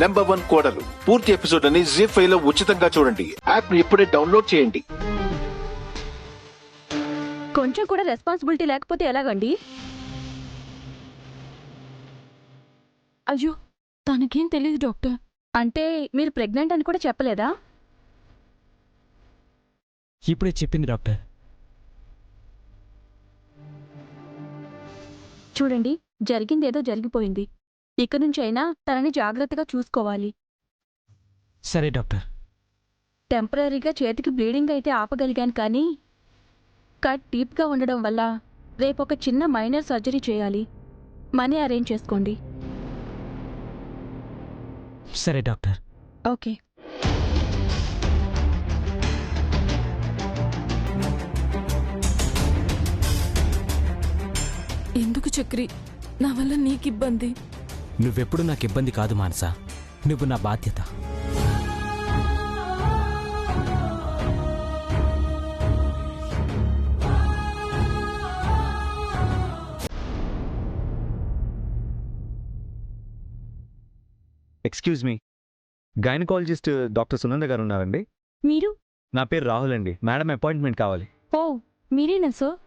#1 కోడలు పూర్తి ఎపిసోడ్ అని జీ5 లో ఉచితంగా చూడండి. యాప్ ని ఇప్పుడే డౌన్లోడ్ చేయండి. కొంచెం కూడా రెస్పాన్సిబిలిటీ లేకపోతే ఎలాగండి? అయ్యో, తనకేం తెలియదు డాక్టర్. అంటే మీరు ప్రెగ్నెంట్ అని కూడా చెప్పలేదా? ఇప్పుడే చెప్పింది డాక్టర్. చూడండి, జరిగిందేదో జరిగిపోయింది. ఇక నుంచి అయినా తనని జాగ్రత్తగా చూసుకోవాలి. సరే డాక్టర్. టెంపరీగా చేతికి బ్లీడింగ్ అయితే ఆపగలిగాను, కానీ కట్ డీప్గా ఉండడం వల్ల రేపు ఒక చిన్న మైనర్ సర్జరీ చేయాలి. మనీ అరేంజ్ చేసుకోండి. సరే డాక్టర్. ఓకే. ఎందుకు చక్రి, నా వల్ల నీకు ఇబ్బంది? నువ్వెప్పుడు నాకు ఇబ్బంది కాదు మానసా, నువ్వు నా బాధ్యత. Excuse me, gynaecologist doctor Sunanda గారు ఉన్నారండి? మీరు? నా పేరు రాహుల్ అండి. మేడం అపాయింట్మెంట్ కావాలి. ఓ, మీరేనా సార్?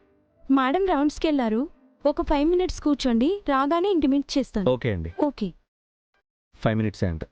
మేడం రౌండ్స్కి వెళ్ళారు. ఒక 5 minutes కూర్చోండి, రాగానే ఇంటిమేట్ చేస్తాను. ఓకే అండి. ఓకే. 5 minutes అంట.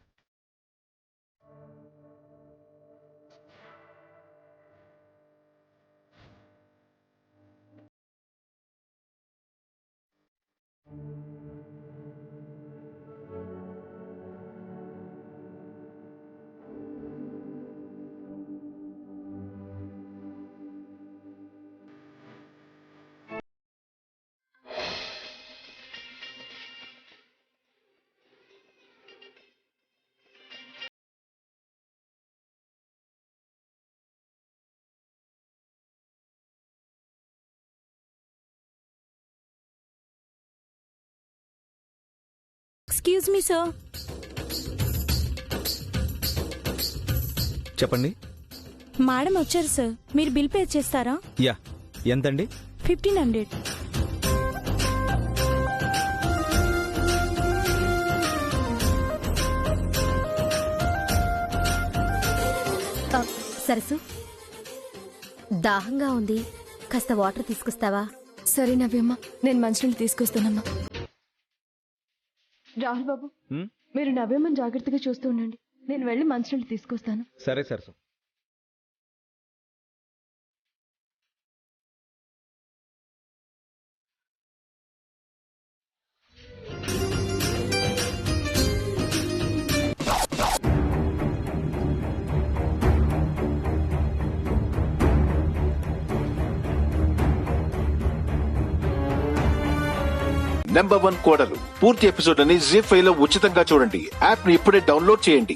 Excuse me sir. చెప్పండి. మేడం వచ్చారు సార్, మీరు బిల్ పే చేస్తారా? యా, ఎంతండి? 1500. సరసు, దాహంగా ఉంది, కాస్త వాటర్ తీసుకొస్తావా? సరే నవ్యమ్మ, నేను మంచినీళ్ళు తీసుకొస్తానమ్మా. రాహుల్ బాబు, మీరు నవ్యమ్మని జాగ్రత్తగా చూస్తూ ఉండండి, నేను వెళ్ళి మంచినీళ్ళు తీసుకొస్తాను. సరే సరసు. #1 కోడలు పూర్తి ఎపిసోడ్ అని జీ5 లో ఉచితంగా చూడండి. యాప్ ని ఇప్పుడే డౌన్లోడ్ చేయండి.